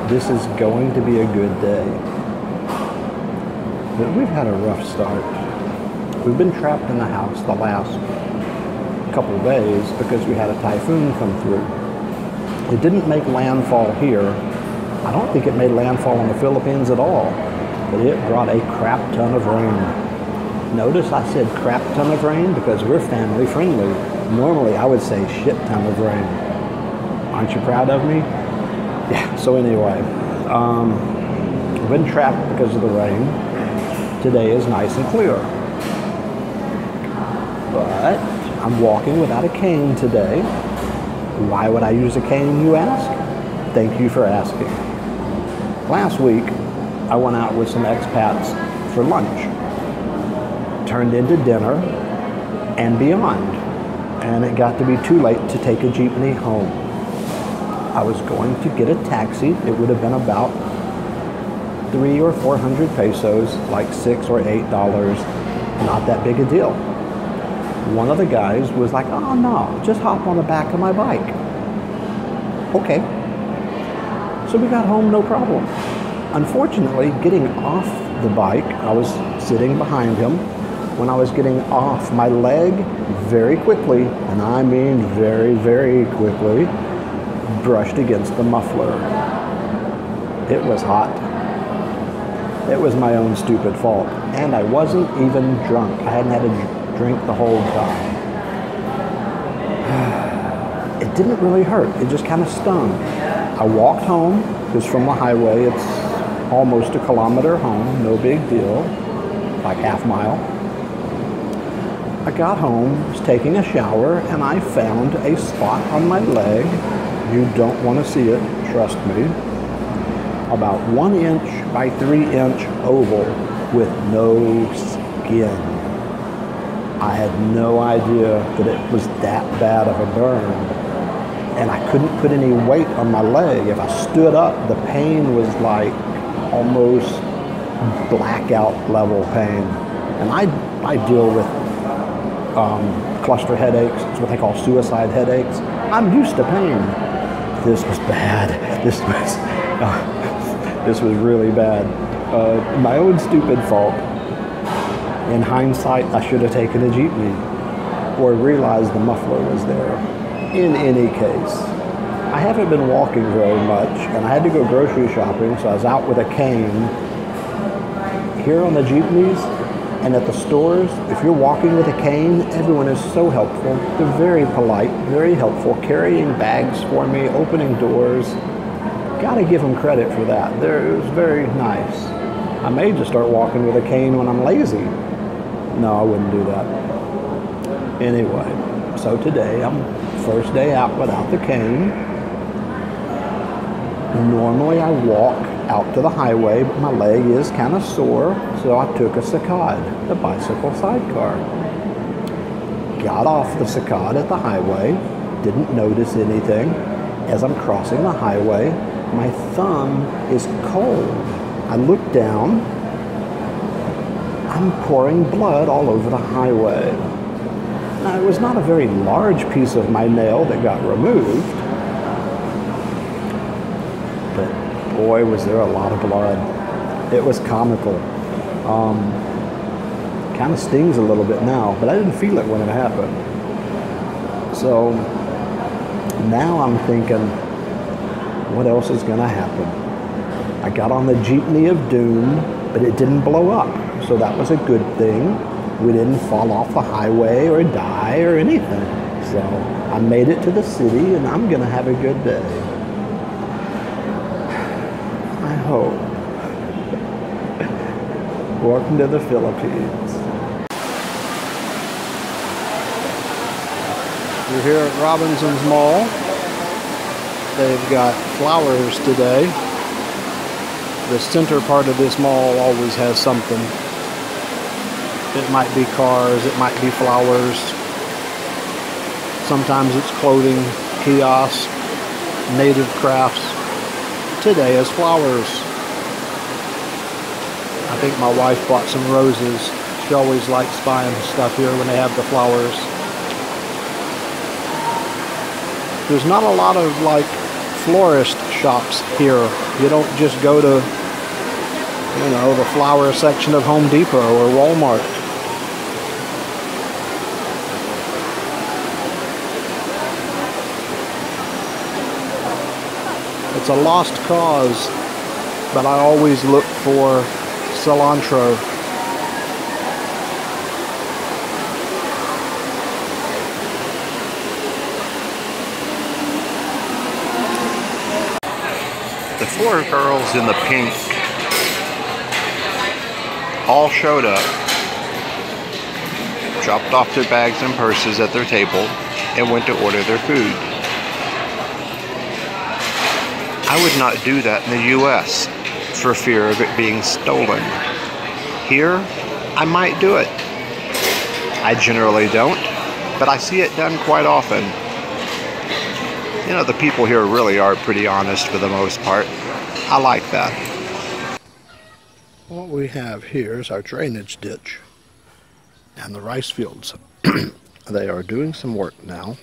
This is going to be a good day. But we've had a rough start. We've been trapped in the house the last couple of days because we had a typhoon come through. It didn't make landfall here. I don't think it made landfall in the Philippines at all, but it brought a crap ton of rain. Notice I said crap ton of rain because we're family friendly. Normally I would say shit ton of rain. Aren't you proud of me? Yeah, so anyway, we've been trapped because of the rain. Today is nice and clear. But I'm walking without a cane today. Why would I use a cane, you ask? Thank you for asking. Last week, I went out with some expats for lunch. Turned into dinner and beyond. And it got to be too late to take a jeepney home. I was going to get a taxi. It would have been about 300 or 400 pesos, like $6 or $8. Not that big a deal. One of the guys was like, oh no, just hop on the back of my bike. Okay. So we got home, no problem. Unfortunately, getting off the bike, I was sitting behind him. When I was getting off, my leg very quickly, and I mean very, very quickly, brushed against the muffler. It was hot. It was my own stupid fault. And I wasn't even drunk. I hadn't had a drink the whole time. It didn't really hurt. It just kind of stung. I walked home, because from the highway, it's almost a kilometer home, no big deal, like half mile. I got home, was taking a shower, and I found a spot on my leg. You don't want to see it, trust me. About 1 inch by 3 inch oval with no skin. I had no idea that it was that bad of a burn. And I couldn't put any weight on my leg. If I stood up, the pain was like almost blackout level pain. And I deal with cluster headaches. It's what they call suicide headaches. I'm used to pain. This was bad. This was really bad. My own stupid fault. In hindsight, I should have taken a jeepney or realized the muffler was there. In any case, I haven't been walking very much, and I had to go grocery shopping, so I was out with a cane. Here on the jeepneys and at the stores, if you're walking with a cane, everyone is so helpful. They're very polite, very helpful, carrying bags for me, opening doors. Gotta give them credit for that. It was very nice. I may just start walking with a cane when I'm lazy. No, I wouldn't do that. Anyway, so today I'm first day out without the cane. Normally I walk out to the highway, but my leg is kind of sore, so I took a Cycad, the bicycle sidecar. Got off the Cycad at the highway, didn't notice anything. As I'm crossing the highway, my thumb is cold. I look down, I'm pouring blood all over the highway. Now, it was not a very large piece of my nail that got removed, but boy, was there a lot of blood. It was comical. Kind of stings a little bit now, but I didn't feel it when it happened. So now I'm thinking, what else is going to happen? I got on the jeepney of doom, but it didn't blow up, so that was a good thing. We didn't fall off the highway or die or anything. So I made it to the city, and I'm going to have a good day. I hope. Welcome to the Philippines. We're here at Robinson's Mall. They've got flowers today. The center part of this mall always has something. It might be cars, it might be flowers. Sometimes it's clothing, kiosks, native crafts. Today is flowers. I think my wife bought some roses. She always likes buying stuff here when they have the flowers. There's not a lot of like florist shops here. You don't just go to, you know, the flower section of Home Depot or Walmart. It's a lost cause, but I always look for cilantro. The four girls in the pink all showed up, dropped off their bags and purses at their table, and went to order their food. I would not do that in the US for fear of it being stolen. Here, I might do it. I generally don't, but I see it done quite often. You know, the people here really are pretty honest for the most part. I like that. What we have here is our drainage ditch and the rice fields. They are doing some work now,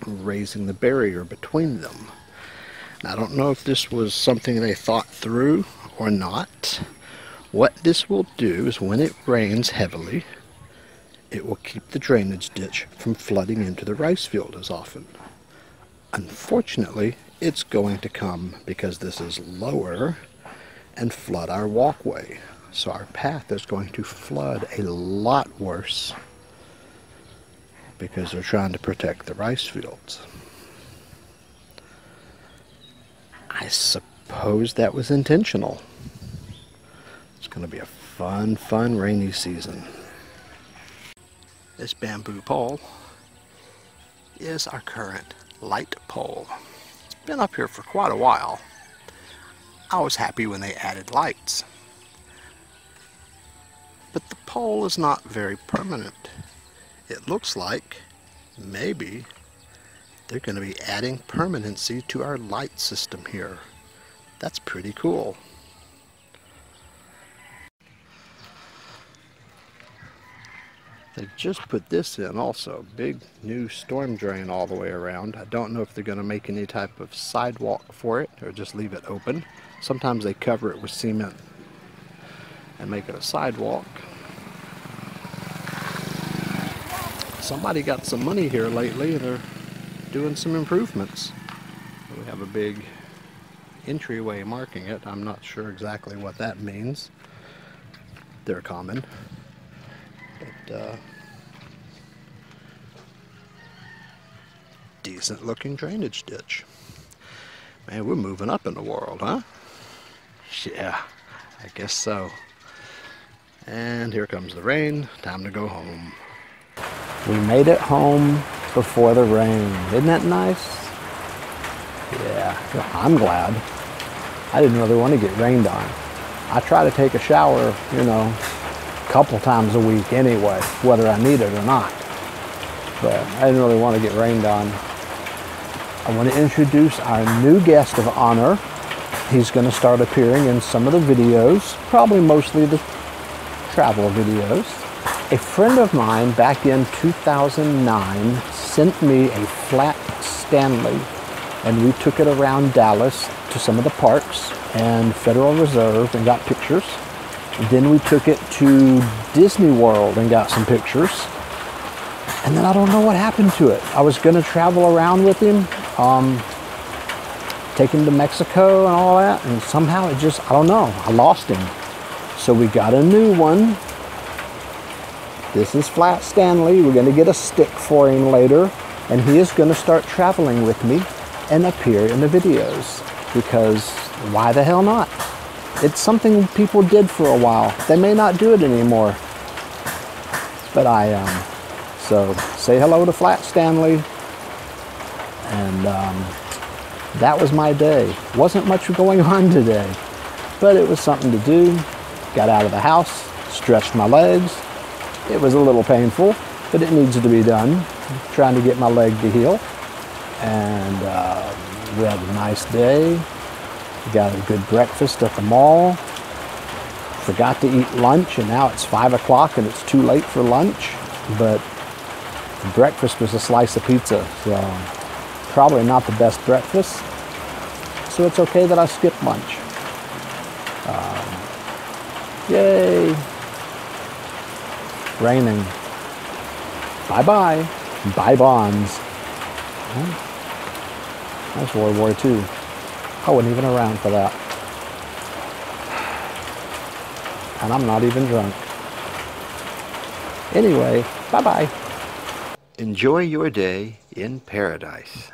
raising the barrier between them. I don't know if this was something they thought through or not. What this will do is when it rains heavily, it will keep the drainage ditch from flooding into the rice field as often. Unfortunately, it's going to come because this is lower and flood our walkway. So our path is going to flood a lot worse because they're trying to protect the rice fields. I suppose that was intentional. It's going to be a fun rainy season. This bamboo pole is our current light pole. It's been up here for quite a while. I was happy when they added lights. But the pole is not very permanent. It looks like maybe they're going to be adding permanency to our light system here. That's pretty cool. They just put this in also. Big new storm drain all the way around. I don't know if they're going to make any type of sidewalk for it or just leave it open. Sometimes they cover it with cement and make it a sidewalk. Somebody got some money here lately and they're doing some improvements. We have a big entryway marking it. I'm not sure exactly what that means. They're common. But decent looking drainage ditch. Man, we're moving up in the world, huh? Yeah, I guess so. And here comes the rain. Time to go home. We made it home before the rain. Isn't that nice? Yeah, I'm glad. I didn't really want to get rained on. I try to take a shower, you know, a couple times a week anyway, whether I need it or not. But I didn't really want to get rained on. I want to introduce our new guest of honor. He's going to start appearing in some of the videos, probably mostly the travel videos. A friend of mine back in 2009 sent me a flat Stanley, and we took it around Dallas to some of the parks and Federal Reserve and got pictures. And then we took it to Disney World and got some pictures. And then I don't know what happened to it. I was going to travel around with him, take him to Mexico and all that, and somehow it just, I don't know, I lost him. So we got a new one. This is Flat Stanley. We're going to get a stick for him later, and he is going to start traveling with me and appear in the videos, because why the hell not? It's something people did for a while. They may not do it anymore, but I am. So say hello to Flat Stanley. And that was my day. Wasn't much going on today, but it was something to do. Got out of the house, stretched my legs. It was a little painful, but it needs to be done. I'm trying to get my leg to heal. And we had a nice day. We got a good breakfast at the mall. Forgot to eat lunch, and now it's 5 o'clock and it's too late for lunch. But breakfast was a slice of pizza, so probably not the best breakfast, so it's okay that I skip lunch. Yay! Raining. Bye-bye. Bye bonds. That's World War II. I wasn't even around for that. And I'm not even drunk. Anyway, bye-bye. Enjoy your day in paradise.